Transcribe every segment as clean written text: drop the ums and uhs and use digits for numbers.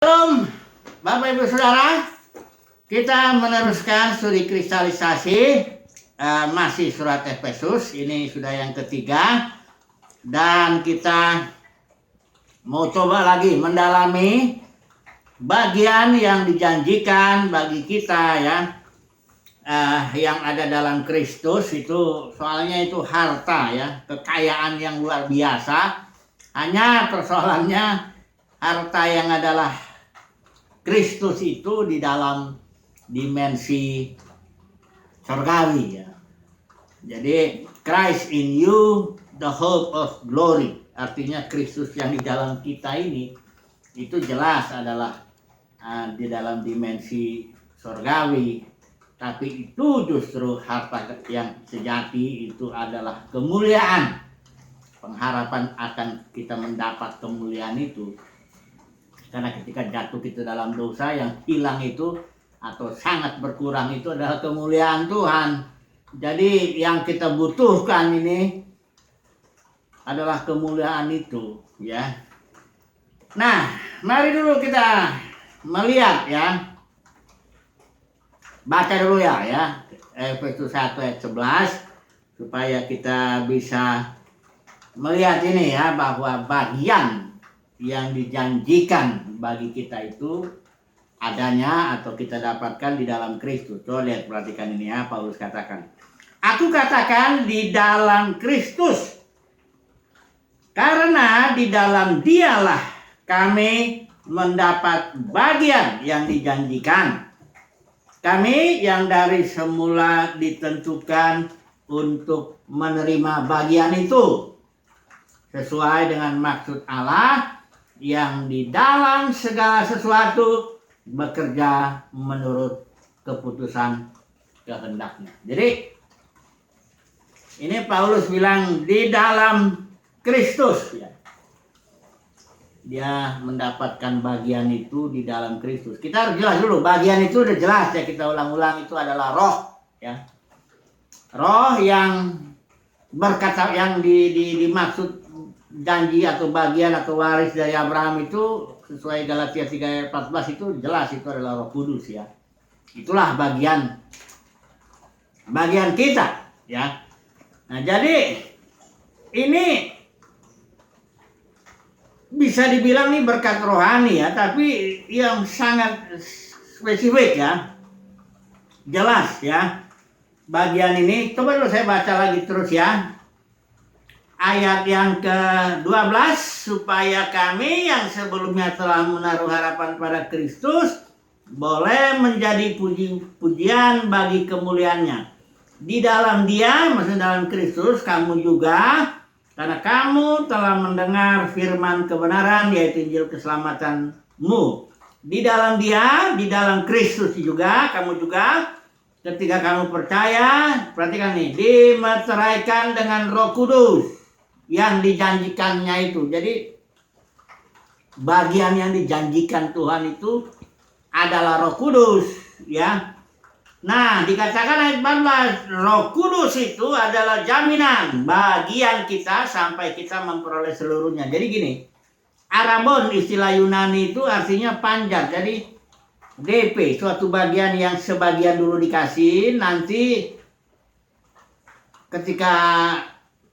Shalom, Bapak Ibu Saudara. Kita meneruskan studi kristalisasi masih surat Efesus. Ini sudah yang ketiga dan kita mau coba lagi mendalami bagian yang dijanjikan bagi kita ya, yang ada dalam Kristus. Itu soalnya itu harta ya, kekayaan yang luar biasa. Hanya persoalannya harta yang adalah Kristus itu di dalam dimensi surgawi ya. Jadi Christ in you, the hope of glory. Artinya Kristus yang di dalam kita ini itu jelas adalah di dalam dimensi surgawi. Tapi itu justru harta yang sejati, itu adalah kemuliaan. Pengharapan akan kita mendapat kemuliaan itu. Karena ketika jatuh kita dalam dosa, yang hilang itu atau sangat berkurang itu adalah kemuliaan Tuhan. Jadi yang kita butuhkan ini adalah kemuliaan itu ya. Nah, mari dulu kita melihat ya. Baca dulu ya. Efesus 1 ayat 11 supaya kita bisa melihat ini ya, bahwa bagian yang dijanjikan bagi kita itu adanya atau kita dapatkan di dalam Kristus. Coba lihat, perhatikan ini ya, Paulus katakan, aku katakan di dalam Kristus, karena di dalam Dialah kami mendapat bagian yang dijanjikan. Kami yang dari semula ditentukan untuk menerima bagian itu sesuai dengan maksud Allah yang di dalam segala sesuatu bekerja menurut keputusan kehendaknya. Jadi ini Paulus bilang di dalam Kristus ya. Dia mendapatkan bagian itu di dalam Kristus. Kita harus jelas dulu, bagian itu udah jelas ya, kita ulang-ulang, itu adalah roh ya. Roh yang berkata, yang dimaksud janji atau bagian atau waris dari Abraham itu sesuai Galatia 3 ayat 14 itu jelas, itu adalah Roh Kudus ya. Itulah bagian kita ya. Nah, jadi ini bisa dibilang nih berkat rohani ya, tapi yang sangat spesifik ya. Jelas ya. Bagian ini coba dulu saya baca lagi terus ya. Ayat yang ke-12, supaya kami yang sebelumnya telah menaruh harapan pada Kristus boleh menjadi puji-pujian bagi kemuliaannya. Di dalam Dia, maksudnya dalam Kristus, kamu juga, karena kamu telah mendengar firman kebenaran, yaitu Injil keselamatanmu. Di dalam Dia, di dalam Kristus juga, kamu juga, ketika kamu percaya, perhatikan nih, dimeteraikan dengan Roh Kudus yang dijanjikannya itu. Jadi bagian yang dijanjikan Tuhan itu adalah Roh Kudus ya. Nah, dikatakan ayat 14, Roh Kudus itu adalah jaminan bagian kita sampai kita memperoleh seluruhnya. Jadi gini, arabon istilah Yunani itu artinya panjat. Jadi DP, suatu bagian yang sebagian dulu dikasih, nanti ketika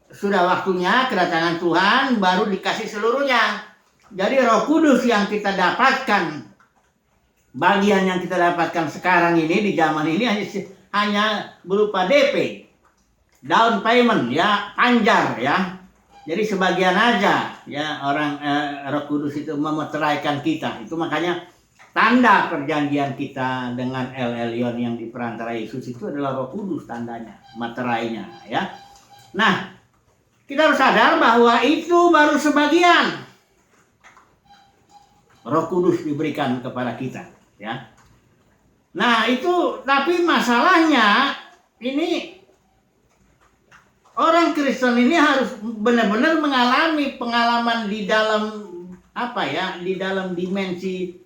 sudah waktunya kedatangan Tuhan baru dikasih seluruhnya. Jadi Roh Kudus yang kita dapatkan, bagian yang kita dapatkan sekarang ini di zaman ini hanya berupa DP, down payment ya, panjar ya. Jadi sebagian aja ya orang Roh Kudus itu memeteraikan kita. Itu makanya tanda perjanjian kita dengan El Elyon yang diperantara Yesus itu adalah Roh Kudus, tandanya, materainya ya. Nah, kita harus sadar bahwa itu baru sebagian. Roh Kudus diberikan kepada kita, ya. Nah, itu tapi masalahnya ini orang Kristen ini harus benar-benar mengalami pengalaman di dalam apa ya? Di dalam dimensi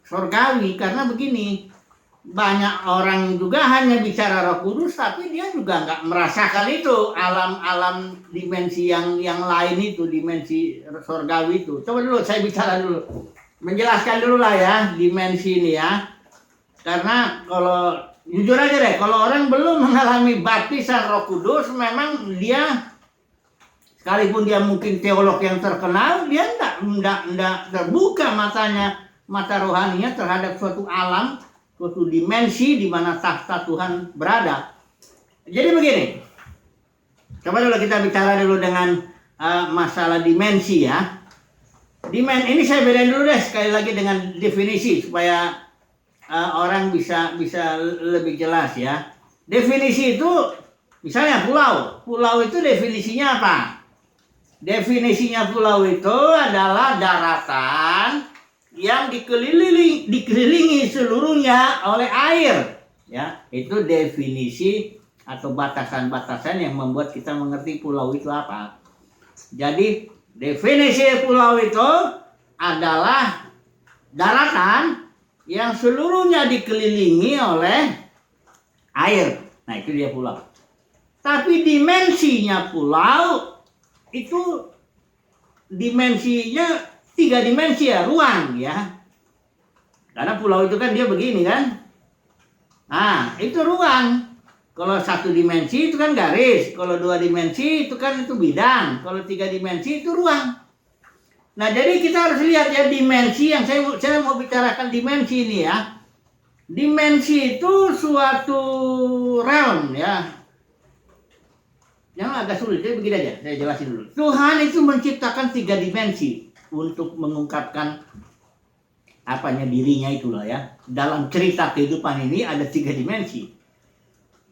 surgawi, karena begini. banyak orang juga hanya bicara Roh Kudus, tapi dia juga nggak merasakan itu alam-alam dimensi yang lain itu, dimensi surgawi itu. Coba dulu saya bicara dulu, menjelaskan dulu lah ya dimensi ini ya. Karena kalau jujur aja deh, kalau orang belum mengalami baptisan Roh Kudus, memang dia sekalipun dia mungkin teolog yang terkenal, dia enggak terbuka matanya, mata rohaninya terhadap suatu alam, suatu dimensi di mana tahta Tuhan berada. Jadi begini, coba dulu kita bicara dulu dengan masalah dimensi ya. Ini saya bedain dulu deh sekali lagi dengan definisi supaya orang bisa lebih jelas ya. Definisi itu misalnya pulau itu definisinya apa? Definisinya pulau itu adalah daratan yang dikelilingi seluruhnya oleh air. Ya, itu definisi atau batasan-batasan yang membuat kita mengerti pulau itu apa. Jadi, definisi pulau itu adalah daratan yang seluruhnya dikelilingi oleh air. Nah, itu dia pulau. Tapi dimensinya pulau itu dimensinya 3 dimensi ya, ruang ya. Karena pulau itu kan dia begini kan. Nah, itu ruang. Kalau 1 dimensi itu kan garis, kalau 2 dimensi itu kan itu bidang, kalau 3 dimensi itu ruang. Nah, jadi kita harus lihat ya dimensi yang saya mau bicarakan dimensi ini ya. Dimensi itu suatu realm ya. Yang agak sulit, jadi begini aja, saya jelasin dulu. Tuhan itu menciptakan 3 dimensi untuk mengungkapkan dirinya itulah ya. Dalam cerita kehidupan ini ada 3 dimensi.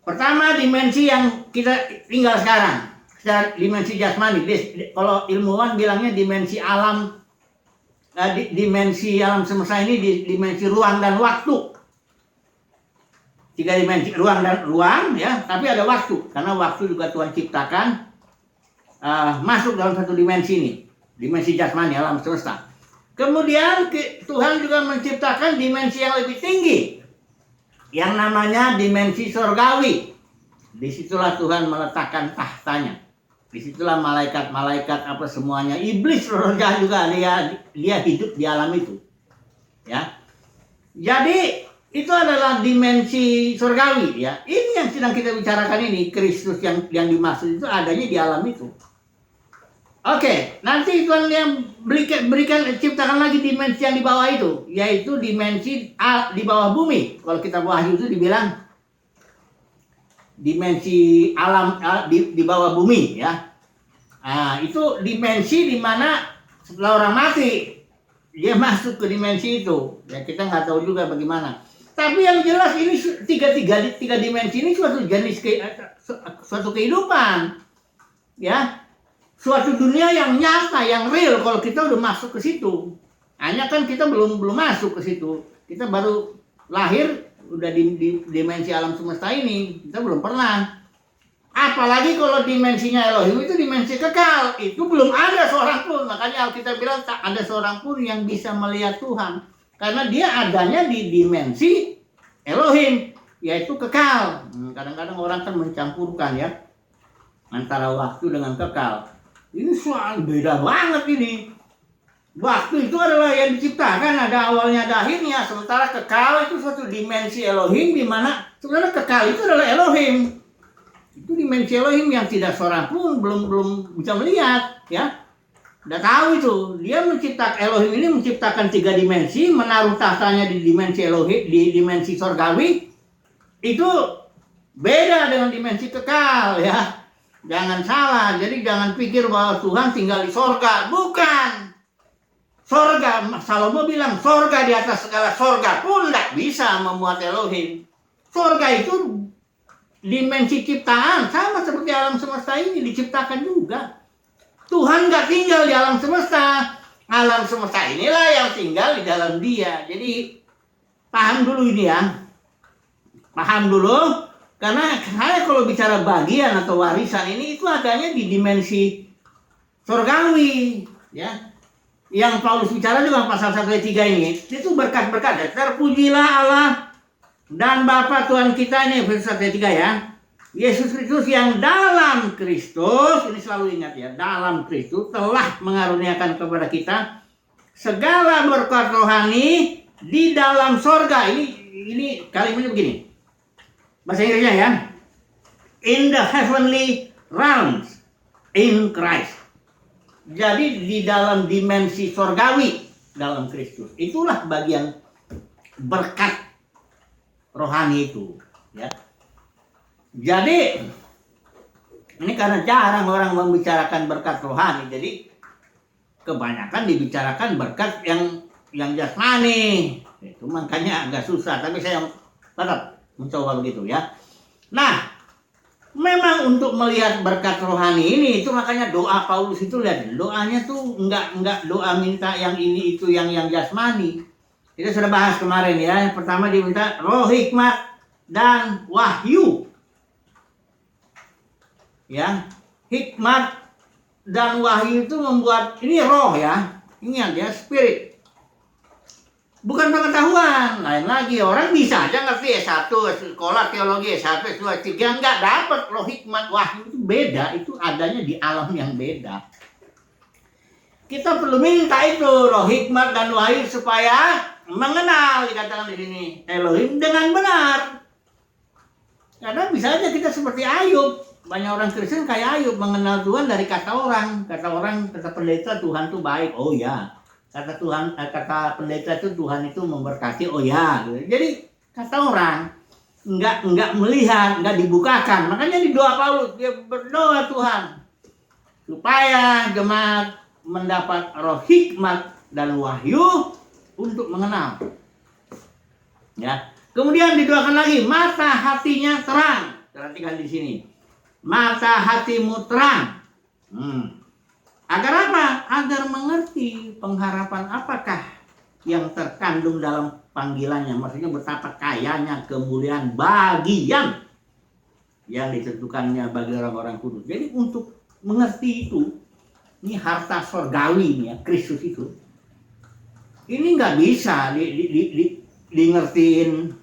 Pertama, dimensi yang kita tinggal sekarang, dimensi jasmani. Kalau ilmuwan bilangnya dimensi alam, dimensi alam semesta ini dimensi ruang dan waktu. 3 dimensi, ruang ya, tapi ada waktu, karena waktu juga Tuhan ciptakan masuk dalam 1 dimensi ini, dimensi jasmani alam semesta. Kemudian Tuhan juga menciptakan dimensi yang lebih tinggi, yang namanya dimensi surgawi. Disitulah Tuhan meletakkan tahtanya, disitulah malaikat-malaikat apa semuanya, iblis roh jahat juga dia hidup di alam itu, ya. Jadi itu adalah dimensi surgawi ya. Ini yang sedang kita bicarakan ini, Kristus yang dimaksud itu adanya di alam itu. Oke, nanti Tuhan yang berikan ciptakan lagi dimensi yang di bawah itu, yaitu dimensi di bawah bumi. Kalau kita Wahyu itu dibilang dimensi alam di bawah bumi ya. Nah, itu dimensi di mana setelah orang mati dia masuk ke dimensi itu. Ya kita nggak tahu juga bagaimana. Tapi yang jelas ini tiga dimensi ini suatu jenis suatu kehidupan, ya, suatu dunia yang nyata, yang real. Kalau kita udah masuk ke situ, hanya kan kita belum masuk ke situ. Kita baru lahir udah di dimensi alam semesta ini, kita belum pernah. Apalagi kalau dimensinya Elohim itu dimensi kekal, itu belum ada seorang pun. Makanya Alkitab bilang tak ada seorang pun yang bisa melihat Tuhan. Karena dia adanya di dimensi Elohim, yaitu kekal. Kadang-kadang orang kan mencampurkan ya antara waktu dengan kekal. Ini soal beda banget ini. Waktu itu adalah yang diciptakan, ada awalnya, ada akhirnya. Sementara kekal itu suatu dimensi Elohim, di mana sebenarnya kekal itu adalah Elohim. Itu dimensi Elohim yang tidak seorang pun belum bisa melihat ya. Udah tahu itu, dia Elohim ini menciptakan 3 dimensi, menaruh tahtanya di dimensi Elohim, di dimensi surgawi. Itu beda dengan dimensi kekal ya. Jangan salah, jadi jangan pikir bahwa Tuhan tinggal di sorga. Bukan. Sorga, Salomo bilang sorga di atas segala sorga pun tidak bisa memuat Elohim. Sorga itu dimensi ciptaan, sama seperti alam semesta ini diciptakan juga. Tuhan nggak tinggal di alam semesta. Alam semesta inilah yang tinggal di dalam dia. Jadi paham dulu ini ya. Paham dulu. Karena saya kalau bicara bagian atau warisan ini itu adanya di dimensi surgawi. Ya. Yang Paulus bicara juga pasal 1 ayat 3 ini. Itu berkat-berkat. Terpujilah Allah Dan Bapa Tuhan kita ini verse 1 3 ya. Yesus Kristus yang dalam Kristus, ini selalu ingat ya, dalam Kristus telah mengaruniakan kepada kita segala berkat rohani di dalam sorga. Ini kalimatnya begini. Bahasa Inggrisnya ya. In the heavenly realms in Christ. Jadi di dalam dimensi sorgawi dalam Kristus. Itulah bagian berkat rohani itu, ya. Jadi ini karena jarang orang membicarakan berkat rohani, jadi kebanyakan dibicarakan berkat yang jasmani. Itu makanya agak susah, tapi saya tetap mencoba begitu ya. Nah, memang untuk melihat berkat rohani ini, itu makanya doa Paulus itu, lihat doanya tuh enggak doa minta yang ini itu yang jasmani. Kita sudah bahas kemarin ya. Yang pertama diminta roh hikmat dan wahyu. Ya, hikmat dan wahyu itu membuat ini roh ya. Ingat ya, spirit. Bukan pengetahuan. Lain lagi, orang bisa aja ngerti S1, sekolah teologi S1, S2, S3, enggak dapat roh hikmat, wahyu itu beda, itu adanya di alam yang beda. Kita perlu minta itu roh hikmat dan wahyu supaya mengenal, dikatakan di sini Elohim dengan benar. Karena bisa aja kita seperti Ayub. Banyak orang Kristen kayak Ayub, mengenal Tuhan dari kata orang. Kata pendeta Tuhan itu baik. Oh ya. Kata pendeta itu Tuhan itu memberkati. Oh ya. Jadi kata orang enggak melihat, enggak dibukakan. Makanya di doa Paulus dia berdoa Tuhan supaya jemaat mendapat roh hikmat dan wahyu untuk mengenal. Ya. Kemudian didoakan lagi mata hatinya terang. Perhatikan di sini. Mata hatimu terang. Agar apa? Agar mengerti pengharapan apakah yang terkandung dalam panggilannya. Maksudnya betapa kayanya kemuliaan bagian yang ditentukannya bagi orang-orang kudus. Jadi untuk mengerti itu, ini harta sorgawi ya, Kristus itu. Ini nggak bisa di ngertiin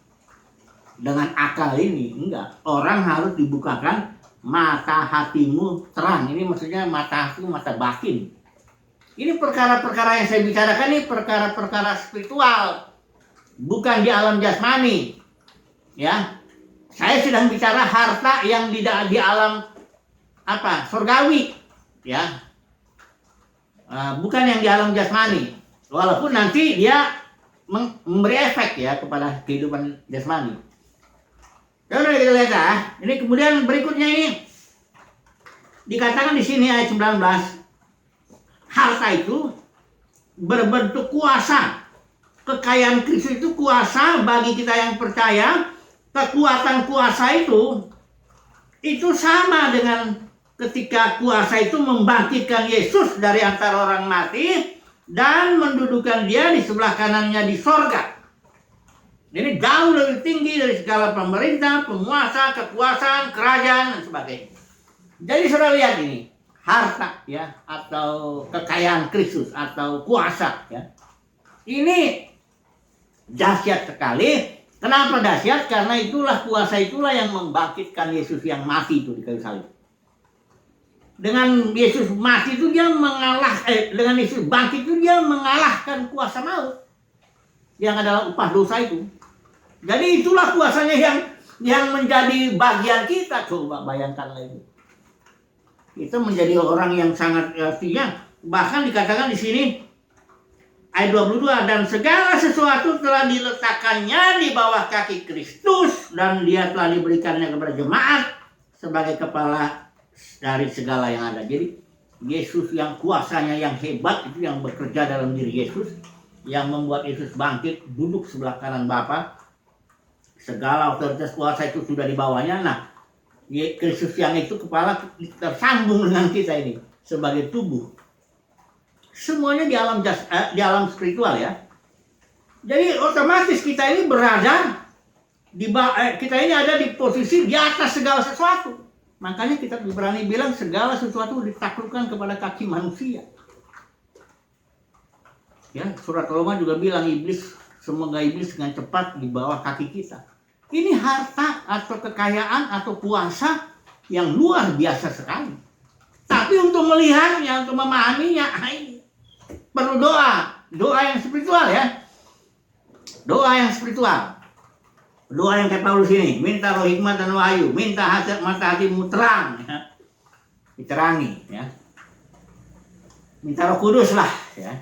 dengan akal ini, enggak. Orang harus dibukakan mata hatimu terang. Ini maksudnya mata hati, mata batin. Ini perkara-perkara yang saya bicarakan ini perkara-perkara spiritual, bukan di alam jasmani. Ya, saya sedang bicara harta yang di alam apa? Surgawi. Ya, bukan yang di alam jasmani. Walaupun nanti dia memberi efek ya kepada kehidupan jasmani. Coba kita lihat ya. Ini kemudian berikutnya ini dikatakan di sini ayat 19. Harta itu berbentuk kuasa. Kekayaan Kristus itu kuasa bagi kita yang percaya. Kekuatan kuasa itu sama dengan ketika kuasa itu membangkitkan Yesus dari antara orang mati dan mendudukan dia di sebelah kanannya di sorga. Ini jauh lebih tinggi dari segala pemerintah, penguasa, kekuasaan, kerajaan, dan sebagainya. Jadi saudara lihat ini, harta ya, atau kekayaan Kristus, atau kuasa ya. Ini dahsyat sekali. Kenapa dahsyat? Karena itulah kuasa itulah yang membangkitkan Yesus yang mati itu di kayu salib. Dengan Yesus mati itu dia dengan Yesus bangkit itu dia mengalahkan kuasa maut yang adalah upah dosa itu. Jadi itulah kuasanya yang menjadi bagian kita. Coba bayangkan lagi. Kita menjadi orang yang sangat artinya, bahkan dikatakan di sini ayat 22, dan segala sesuatu telah diletakkannya di bawah kaki Kristus dan dia telah diberikannya kepada jemaat sebagai kepala dari segala yang ada. Jadi Yesus yang kuasanya yang hebat itu yang bekerja dalam diri Yesus, yang membuat Yesus bangkit duduk sebelah kanan Bapa. Segala otoritas kuasa itu sudah dibawanya. Nah, Kristus yang itu kepala tersambung dengan kita ini sebagai tubuh. Semuanya di alam spiritual ya. Jadi otomatis kita ini berada kita ini ada di posisi di atas segala sesuatu. Makanya kita berani bilang segala sesuatu ditaklukkan kepada kaki manusia. Ya, surat Roma juga bilang semoga iblis dengan cepat di bawah kaki kita. Ini harta atau kekayaan atau kuasa yang luar biasa sekali. Tapi untuk melihatnya, untuk memahaminya, ini perlu doa. Doa yang spiritual ya. Doa yang spiritual. Doa yang kayak Paulus ini. Minta roh hikmat dan wahyu. Minta mata hatimu terang. Ya. Diterangi. Ya. Minta roh kudus lah. Ya.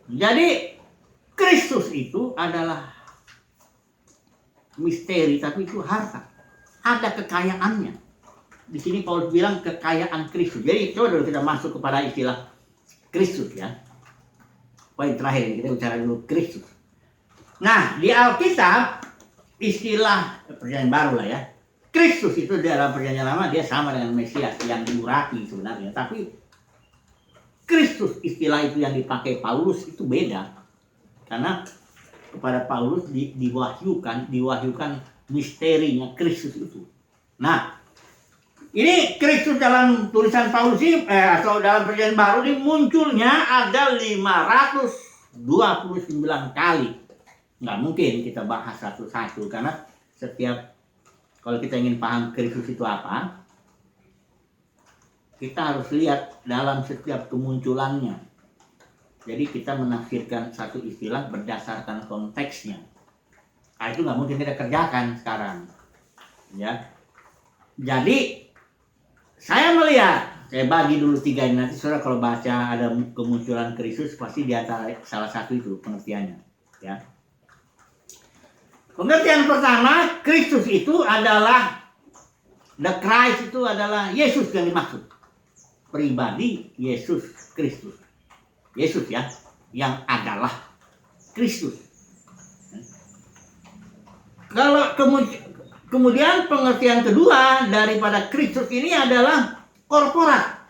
Jadi Kristus itu adalah misteri, tapi itu harta. Ada kekayaannya. Di sini Paulus bilang kekayaan Kristus. Jadi coba dulu kita masuk kepada istilah Kristus ya. Poin terakhir kita bicara dulu Kristus. Nah, di Alkitab istilah perjanjian baru lah ya. Kristus itu dalam perjanjian lama dia sama dengan Mesias yang diurapi sebenarnya. Tapi Kristus istilah itu yang dipakai Paulus itu beda. Karena kepada Paulus diwahyukan misterinya Kristus itu. Nah, ini Kristus dalam tulisan Paulus ini atau dalam perjanjian baru ini munculnya ada 529 kali. Nggak mungkin kita bahas satu-satu karena setiap kalau kita ingin paham Kristus itu apa, kita harus lihat dalam setiap kemunculannya. Jadi kita menafsirkan satu istilah berdasarkan konteksnya. Nah, itu nggak mungkin kita kerjakan sekarang, ya. Jadi saya melihat, saya bagi dulu 3 ini nanti saudara kalau baca ada kemunculan Kristus pasti di antara salah satu itu pengertiannya, ya. Pengertian pertama, Kristus itu adalah the Christ itu adalah Yesus yang dimaksud. Pribadi Yesus Kristus. Yesus ya, yang adalah Kristus. Kalau kemudian pengertian kedua daripada Kristus ini adalah korporat.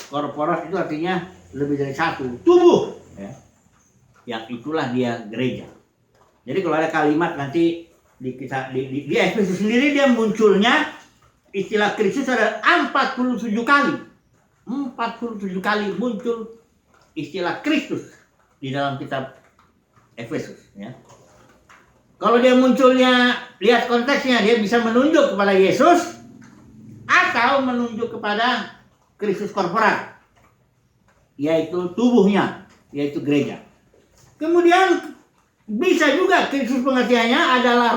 Korporat itu artinya lebih dari satu, tubuh. Ya. Yang itulah dia gereja. Jadi kalau ada kalimat nanti di Efesus sendiri dia munculnya istilah Kristus ada 47 kali. 47 kali muncul istilah Kristus di dalam kitab Efesus ya. Kalau dia munculnya lihat konteksnya dia bisa menunjuk kepada Yesus atau menunjuk kepada Kristus korporat yaitu tubuhnya yaitu gereja. Kemudian bisa juga Kristus pengertiannya adalah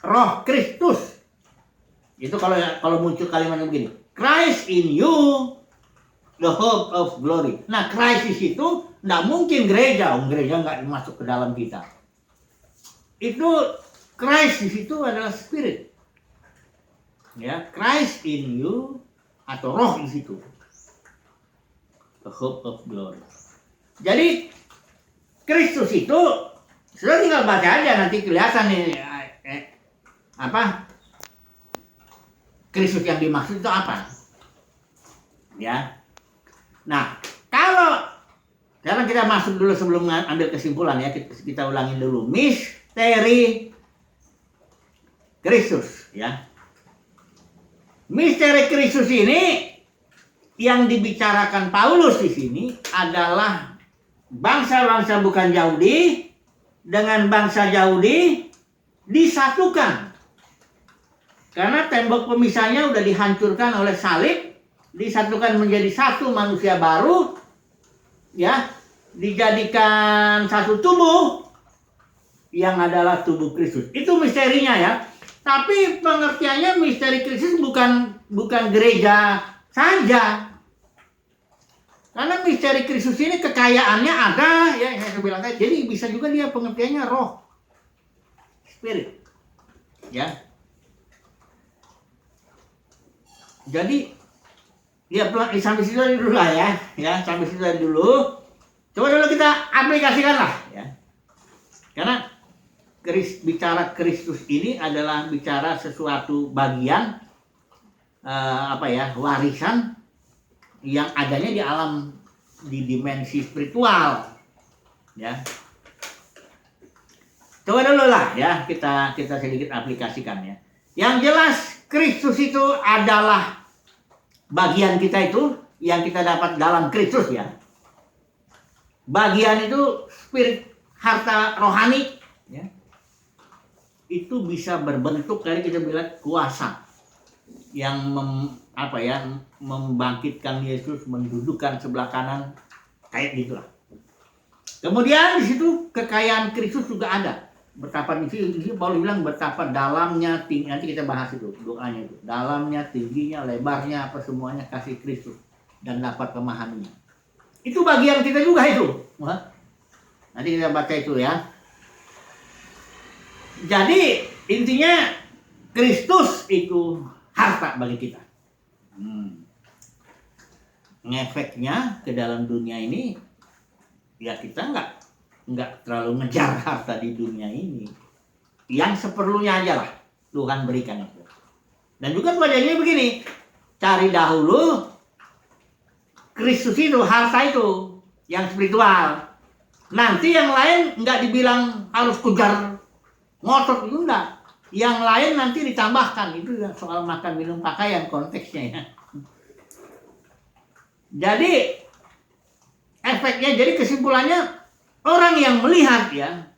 roh Kristus. Itu kalau muncul kalimatnya begini, Christ in you the hope of glory. Nah, Christ itu tidak mungkin gereja. Gereja nggak masuk ke dalam kita. Itu Christ itu adalah spirit. Ya, Christ in you atau roh di situ. The hope of glory. Jadi Kristus itu sudah tinggal baca aja nanti kelihatan nih apa Kristus yang dimaksud itu apa. Ya. Nah, kalau sekarang kita masuk dulu sebelum ambil kesimpulan ya, kita ulangin dulu misteri Kristus ya. Misteri Kristus ini yang dibicarakan Paulus di sini adalah bangsa-bangsa bukan Yahudi dengan bangsa Yahudi disatukan. Karena tembok pemisahnya udah dihancurkan oleh salib. Disatukan menjadi satu manusia baru ya, dijadikan satu tubuh yang adalah tubuh Kristus. Itu misterinya ya. Tapi pengertiannya misteri Kristus bukan gereja saja. Karena misteri Kristus ini kekayaannya ada ya, saya bilang tadi. Jadi bisa juga dia pengertiannya roh, spirit ya. Jadi ya sampai situ dulu lah ya sampai situ dulu. Coba dulu kita aplikasikan lah ya. Karena bicara Kristus ini adalah bicara sesuatu bagian warisan yang adanya di alam di dimensi spiritual ya. Coba dulu lah ya kita sedikit aplikasikan ya. Yang jelas Kristus itu adalah bagian kita itu yang kita dapat dalam Kristus ya. Bagian itu spirit harta rohani ya. itu bisa berbentuk dari kita bilang kuasa yang membangkitkan Yesus, mendudukkan sebelah kanan, kayak gitulah. Kemudian di situ kekayaan Kristus juga ada. Betapa di sini Paulus bilang betapa dalamnya tinggi, nanti kita bahas itu doanya itu. Dalamnya, tingginya, lebarnya, apa semuanya kasih Kristus dan dapat memahaminya. Itu bagian kita juga itu. Nanti kita baca itu ya. Jadi intinya Kristus itu harta bagi kita. Ngefeknya ke dalam dunia ini, ya kita nggak terlalu ngejar harta di dunia ini. Yang seperlunya aja lah Tuhan berikan itu. Dan juga badannya begini, cari dahulu Kristus itu, harta itu yang spiritual. Nanti yang lain nggak dibilang harus kejar ngotot itu enggak. Yang lain nanti ditambahkan. Itu soal makan, minum, pakaian konteksnya ya. Jadi efeknya, jadi kesimpulannya orang yang melihat ya,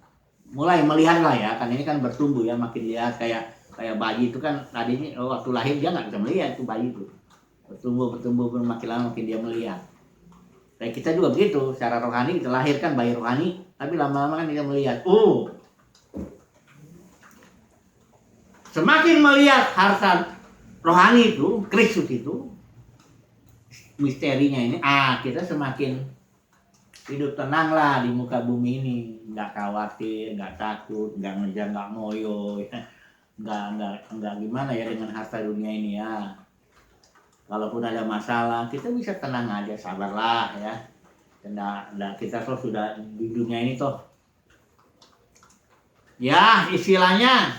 mulai melihat lah ya, kan ini kan bertumbuh ya, makin lihat kayak bayi itu kan tadinya waktu lahir dia nggak bisa melihat tuh bayi itu, bertumbuh makin lama makin dia melihat. Kayak kita juga begitu, secara rohani kita lahir kan bayi rohani, tapi lama-lama kan dia melihat. Semakin melihat harta rohani itu, Kristus itu, misterinya ini, kita semakin hidup tenang lah di muka bumi ini, nggak khawatir, nggak takut, nggak ngejar, nggak ngoyo, ya. nggak gimana ya dengan harta dunia ini ya. Kalaupun ada masalah, kita bisa tenang aja, sabarlah ya. Kita toh sudah di dunia ini toh, ya istilahnya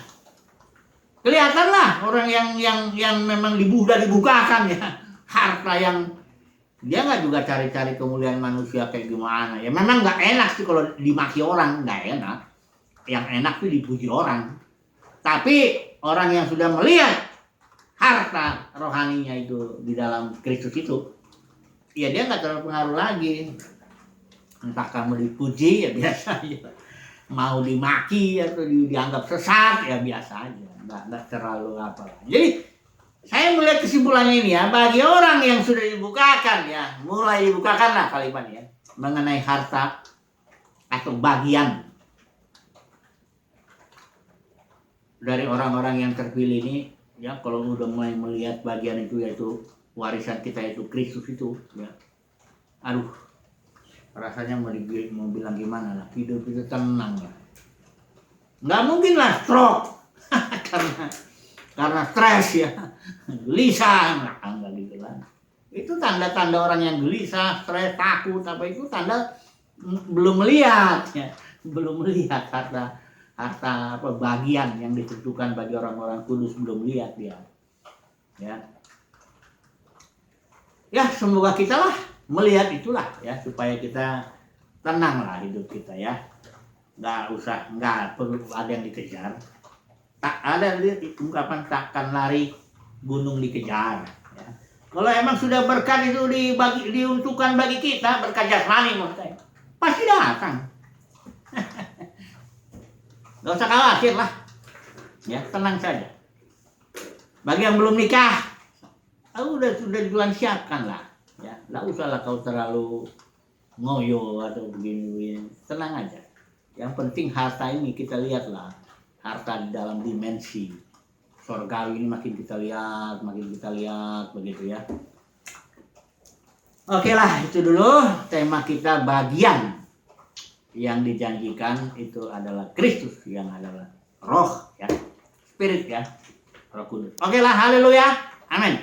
kelihatan lah orang yang memang dibukakan ya, harta yang dia nggak juga cari-cari kemuliaan manusia kayak gimana ya. Memang nggak enak sih kalau dimaki orang, nggak enak. Yang enak tuh dipuji orang. Tapi orang yang sudah melihat harta rohaninya itu di dalam Kristus itu, ya dia nggak terlalu pengaruh lagi. Entah kamu dipuji ya biasa aja, mau dimaki atau dianggap sesat ya biasa aja, nggak terlalu apa. Jadi saya melihat kesimpulannya ini ya, bagi orang yang sudah dibukakan ya, mulai dibukakan lah kalimat ya, mengenai harta atau bagian dari orang-orang yang terpilih ini ya, kalau udah mulai melihat bagian itu, yaitu warisan kita itu Kristus itu ya, aduh rasanya mau bilang gimana lah, hidup itu tenang lah, nggak mungkin lah stroke karena stres ya, gelisah, enggak gitu lah. Itu tanda-tanda orang yang gelisah, stres, takut, apa itu tanda belum melihat ya, belum melihat harta apa bagian yang ditentukan bagi orang-orang kudus, belum lihat dia. Ya, semoga kita lah melihat itulah ya, supaya kita tenang lah hidup kita ya. Nggak perlu ada yang dikejar. Tak ada ungkapan takkan lari gunung dikejar ya. Kalau emang sudah berkat itu diuntukkan bagi kita, berkat jasmani maksudnya, pasti datang. Gak usah khawatir lah ya, tenang saja. Bagi yang belum nikah, sudah Tuhan siapkan lah ya, nggak usahlah kau terlalu ngoyo atau begini, tenang aja. Yang penting harta ini kita lihatlah, harta di dalam dimensi surgawi ini makin kita lihat begitu ya. Oke lah, itu dulu tema kita, bagian yang dijanjikan itu adalah Kristus, yang adalah roh ya, spirit ya, Roh Kudus. Oke lah, haleluya, amin.